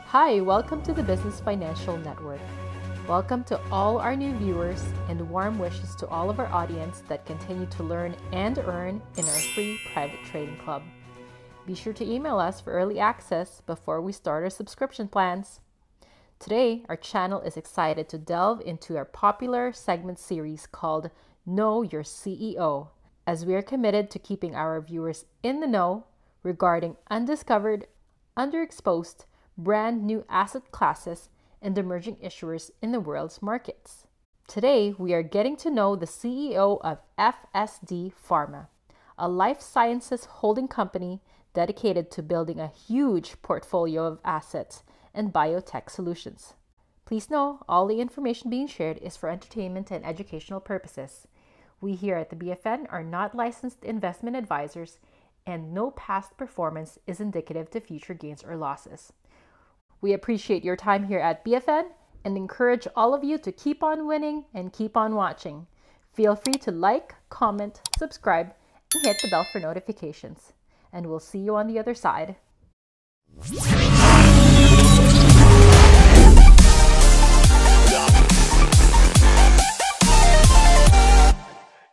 Hi, welcome to the Business Financial Network. Welcome to all our new viewers and warm wishes to all of our audience that continue to learn and earn in our free private trading club. Be sure to email us for early access before we start our subscription plans. Today, our channel is excited to delve into our popular segment series called Know Your CEO, as we are committed to keeping our viewers in the know regarding undiscovered, underexposed, brand new asset classes and emerging issuers in the world's markets. Today, we are getting to know the CEO of FSD Pharma, a life sciences holding company dedicated to building a huge portfolio of assets and biotech solutions. Please know all the information being shared is for entertainment and educational purposes. We here at the BFN are not licensed investment advisors, and no past performance is indicative to future gains or losses. We appreciate your time here at BFN and encourage all of you to keep on winning and keep on watching. Feel free to like, comment, subscribe, and hit the bell for notifications. And we'll see you on the other side.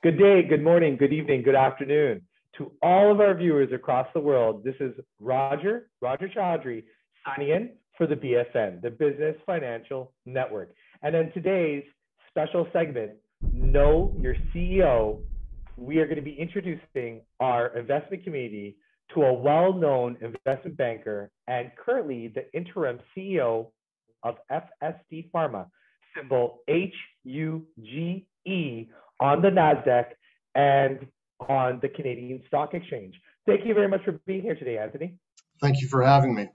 Good day, good morning, good evening, good afternoon. To all of our viewers across the world, this is Roger Chaudhry signing in for the BFN, the Business Financial Network. And in today's special segment, Know Your CEO, we are going to be introducing our investment community to a well-known investment banker and currently the interim CEO of FSD Pharma, symbol HUGE, on the NASDAQ and on the Canadian Stock Exchange. Thank you very much for being here today, Anthony. Thank you for having me.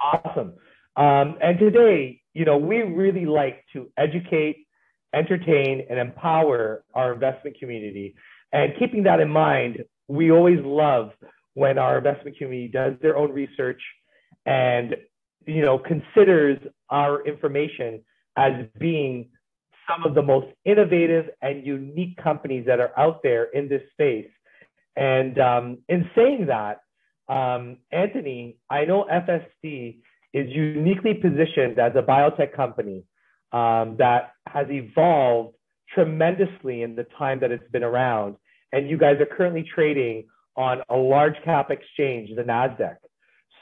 Awesome. And today, we really like to educate, entertain, and empower our investment community. And keeping that in mind, we always love when our investment community does their own research and, considers our information as being some of the most innovative and unique companies that are out there in this space. And in saying that, Anthony, I know FSD is uniquely positioned as a biotech company that has evolved tremendously in the time that it's been around. And you guys are currently trading on a large cap exchange, the NASDAQ.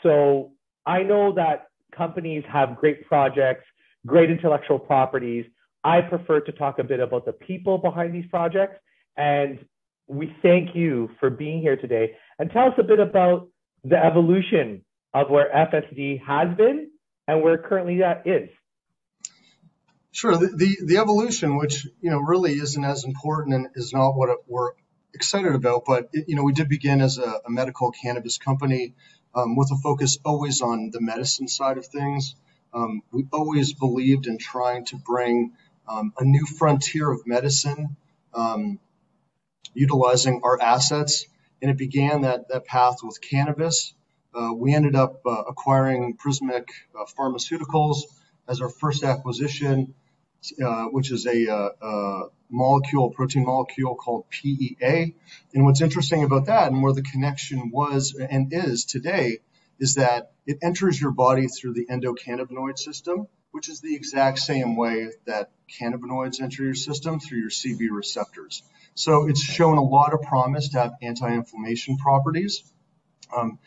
So I know that companies have great projects, great intellectual properties. I prefer to talk a bit about the people behind these projects. And we thank you for being here today. And tell us a bit about the evolution of where FSD has been and where currently that is. Sure. The evolution, which really isn't as important and is not what we're excited about, but we did begin as a medical cannabis company with a focus always on the medicine side of things. We always believed in trying to bring a new frontier of medicine, utilizing our assets, and it began that path with cannabis. We ended up acquiring Prismic Pharmaceuticals as our first acquisition, which is a protein molecule called PEA. And what's interesting about that, and where the connection was and is today, is that it enters your body through the endocannabinoid system, which is the exact same way that cannabinoids enter your system through your CB receptors. So it's shown a lot of promise to have anti-inflammation properties. And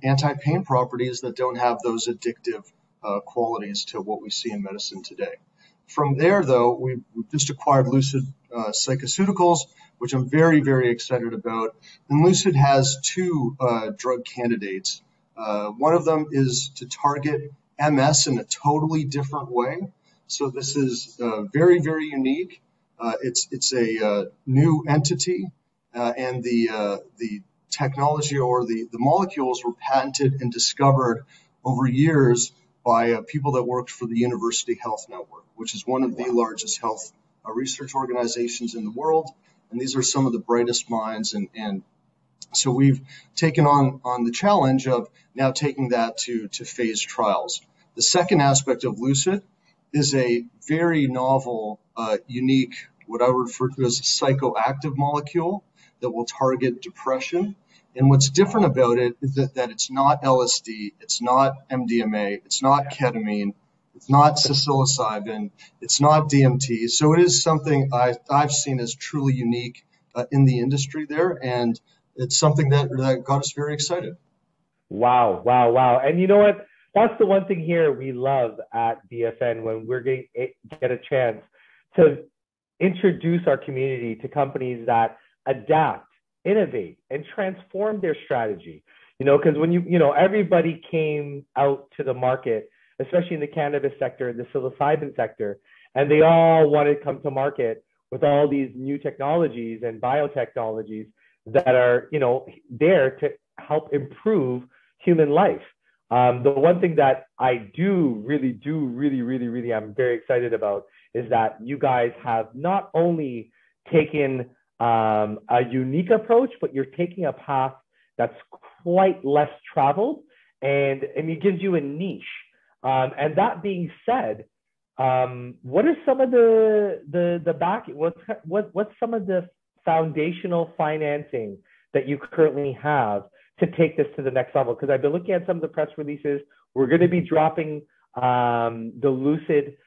anti-pain properties that don't have those addictive qualities to what we see in medicine today. From there, though, we've just acquired Lucid Psychoceuticals, which I'm very, very excited about. And Lucid has two drug candidates. One of them is to target MS in a totally different way. So this is very, very unique. It's a new entity, and the technology or the molecules were patented and discovered over years by people that worked for the University Health Network, which is one of the largest health research organizations in the world. And these are some of the brightest minds. And so we've taken on the challenge of now taking that to phase trials. The second aspect of Lucid is a very novel, unique, what I would refer to as a psychoactive molecule that will target depression. And what's different about it is that it's not LSD, it's not MDMA, it's not ketamine, it's not psilocybin, it's not DMT. So it is something I've seen as truly unique in the industry there, and it's something that got us very excited. Wow, wow, wow. And you know what? That's the one thing here we love at DFN when we're going to get a chance to introduce our community to companies that adapt, innovate, and transform their strategy. Because when everybody came out to the market, especially in the cannabis sector, the psilocybin sector, and they all wanted to come to market with all these new technologies and biotechnologies that are, there to help improve human life. The one thing that I really am very excited about is that you guys have not only taken a unique approach, but you're taking a path that's quite less traveled, and it gives you a niche. And that being said, what are some of what's some of the foundational financing that you currently have to take this to the next level? Because I've been looking at some of the press releases. We're going to be dropping the Lucid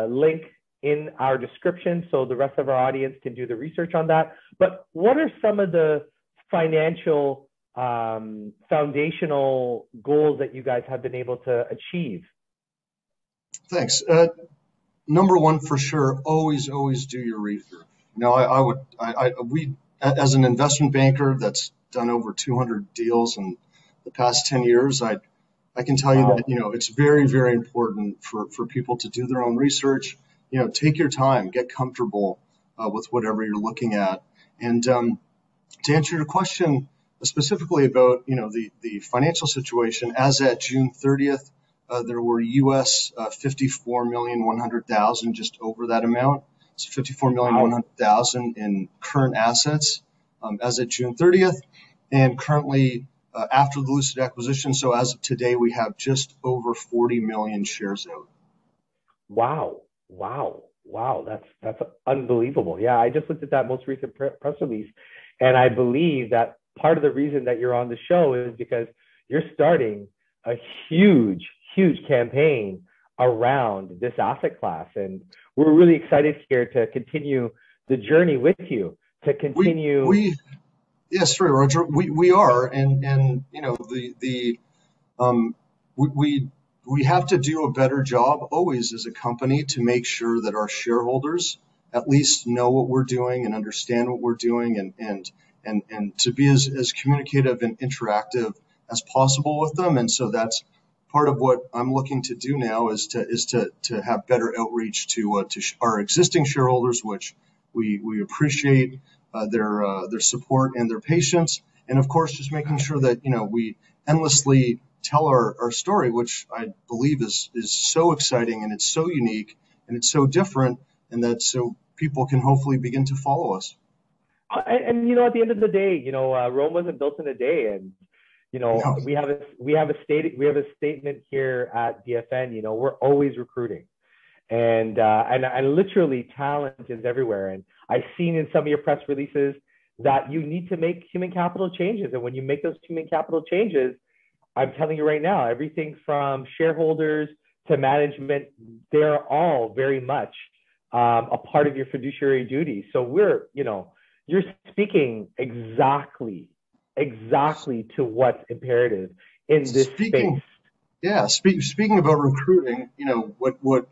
link in our description so the rest of our audience can do the research on that. But what are some of the financial foundational goals that you guys have been able to achieve? Thanks. Number one, for sure, always do your research. We, as an investment banker that's done over 200 deals in the past 10 years, I can tell you that, it's very, very important for people to do their own research. Take your time, get comfortable with whatever you're looking at. And to answer your question specifically about, the financial situation, as at June 30th, there were US 54,100,000, just over that amount. It's 54,100,000 in current assets as at June 30th. And currently, after the Lucid acquisition, so as of today, we have just over 40 million shares out. Wow. That's unbelievable. Yeah, I just looked at that most recent press release, and I believe that part of the reason that you're on the show is because you're starting a huge campaign around this asset class. And we're really excited here to continue the journey with you, to continue. Yes, sure, Roger. We are, and we have to do a better job always as a company to make sure that our shareholders at least know what we're doing and understand what we're doing, and to be as communicative and interactive as possible with them. And so that's part of what I'm looking to do now is to have better outreach to our existing shareholders, which we appreciate their support and their patience, and of course just making sure that we endlessly tell our story, which I believe is so exciting, and it's so unique, and it's so different, and that so people can hopefully begin to follow us. And at the end of the day, Rome wasn't built in a day, and no. we have a statement here at DFN. We're always recruiting, and literally talent is everywhere. And I've seen in some of your press releases that you need to make human capital changes, and when you make those human capital changes, I'm telling you right now, everything from shareholders to management, they're all very much a part of your fiduciary duty. So you're speaking exactly to what's imperative in this space. Yeah, speaking about recruiting, what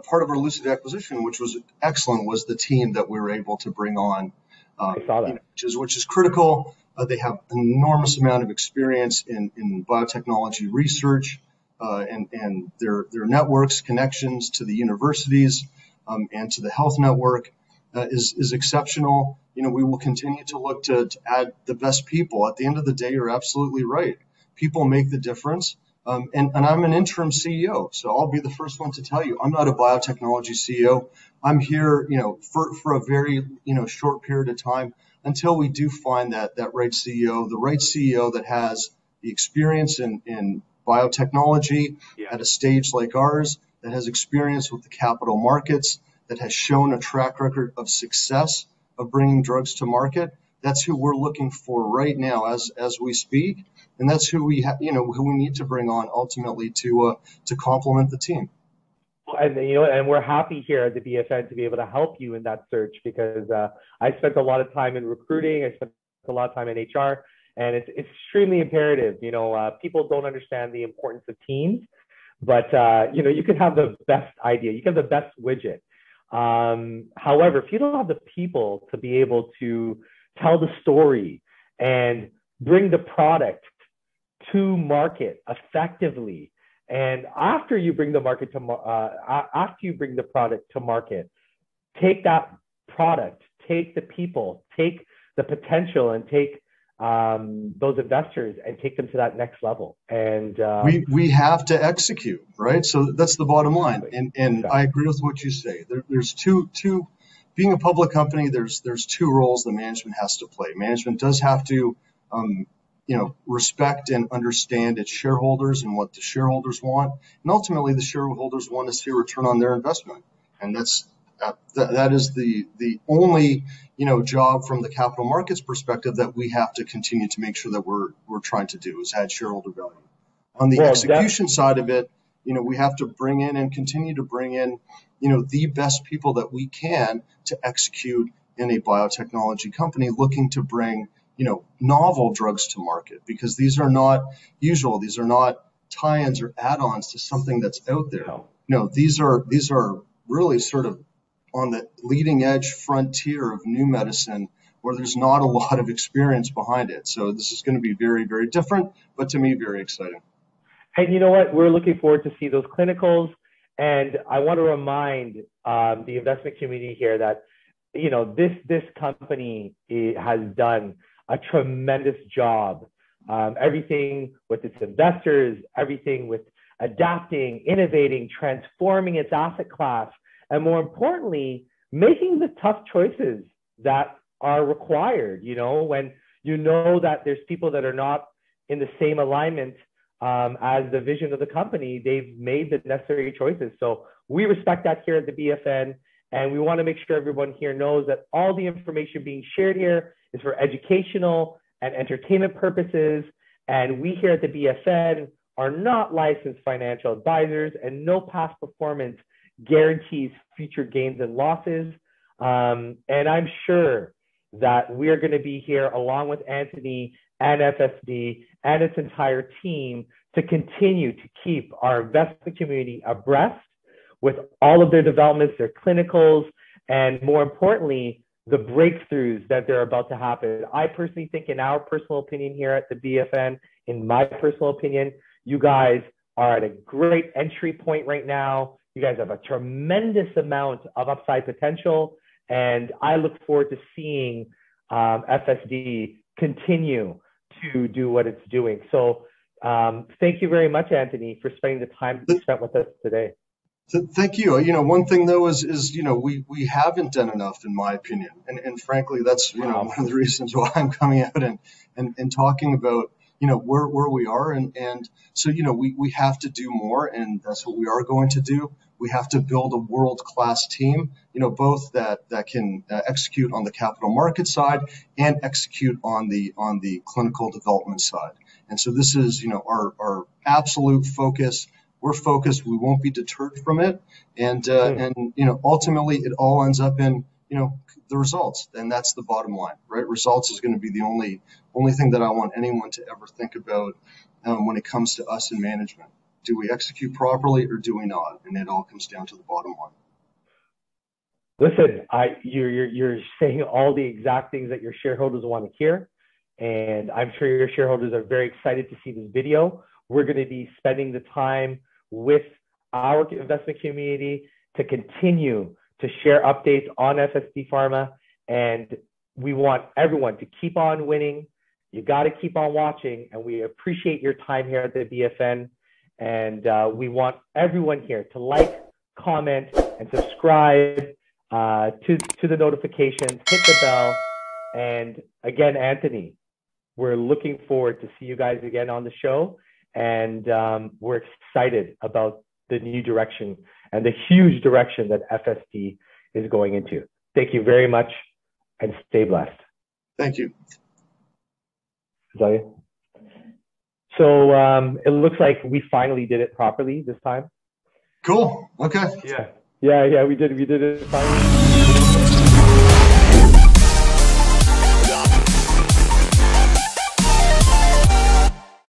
part of our Lucid acquisition, which was excellent, was the team that we were able to bring on. I saw that. Which is critical. They have an enormous amount of experience in biotechnology research, and their networks, connections to the universities and to the health network is exceptional. We will continue to look to add the best people. At the end of the day, you're absolutely right. People make the difference. And I'm an interim CEO, so I'll be the first one to tell you, I'm not a biotechnology CEO. I'm here, for a very, short period of time until we do find that right CEO, the right CEO that has the experience in biotechnology at a stage like ours, that has experience with the capital markets, that has shown a track record of success of bringing drugs to market. That's who we're looking for right now as we speak, and that's who we who we need to bring on ultimately to complement the team. And and we're happy here at the BFN to be able to help you in that search, because I spent a lot of time in recruiting. I spent a lot of time in HR, and it's extremely imperative. People don't understand the importance of teams, but you can have the best idea, you can have the best widget. However, if you don't have the people to be able to tell the story and bring the product to market effectively, and after you bring the product to market, take that product, take the people, take the potential, and take those investors and take them to that next level. And we have to execute, right? So that's the bottom line. And exactly. I agree with what you say. There's two being a public company, there's two roles that management has to play. Management does have to respect and understand its shareholders and what the shareholders want, and ultimately the shareholders want to see a return on their investment, and that is the only job from the capital markets perspective that we have to continue to make sure that we're trying to do, is add shareholder value. On the execution side of it, we have to bring in and continue to bring in the best people that we can to execute in a biotechnology company looking to bring novel drugs to market, because these are not usual. These are not tie-ins or add-ons to something that's out there. No, these are really sort of on the leading edge frontier of new medicine, where there's not a lot of experience behind it. So this is going to be very, very different, but to me, very exciting. And you know what? We're looking forward to see those clinicals. And I want to remind the investment community here that this company has done a tremendous job. Everything with its investors, everything with adapting, innovating, transforming its asset class, and more importantly, making the tough choices that are required. When that there's people that are not in the same alignment as the vision of the company, they've made the necessary choices. So we respect that here at the BFN, and we want to make sure everyone here knows that all the information being shared here is for educational and entertainment purposes. And we here at the BFN are not licensed financial advisors, and no past performance guarantees future gains and losses. And I'm sure that we are going to be here along with Anthony and FSD and its entire team to continue to keep our investment community abreast with all of their developments, their clinicals, and more importantly, the breakthroughs that they're about to happen. I personally think, in our personal opinion here at the BFN, in my personal opinion, you guys are at a great entry point right now. You guys have a tremendous amount of upside potential, and I look forward to seeing FSD continue to do what it's doing. So thank you very much, Anthony, for spending the time you spent with us today. Thank you. One thing though is we haven't done enough, in my opinion, and frankly, that's one of the reasons why I'm coming out and talking about where we are, and so we have to do more, and that's what we are going to do. We have to build a world-class team, both that can execute on the capital market side and execute on the clinical development side. And so this is our absolute focus. We're focused. We won't be deterred from it, and ultimately it all ends up in the results, and that's the bottom line, right? Results is going to be the only thing that I want anyone to ever think about when it comes to us in management. Do we execute properly or do we not? And it all comes down to the bottom line. Listen, you're saying all the exact things that your shareholders want to hear, and I'm sure your shareholders are very excited to see this video. We're going to be spending the time with our investment community to continue to share updates on FSD Pharma, and we want everyone to keep on winning. You got to keep on watching, and we appreciate your time here at the BFN. And we want everyone here to like, comment, and subscribe to the notifications, hit the bell. And again, Anthony, we're looking forward to see you guys again on the show. And we're excited about the new direction and the huge direction that FSD is going into. Thank you very much, and stay blessed. Thank you. Zoe. So it looks like we finally did it properly this time. Cool. Okay. Yeah, we did it finally.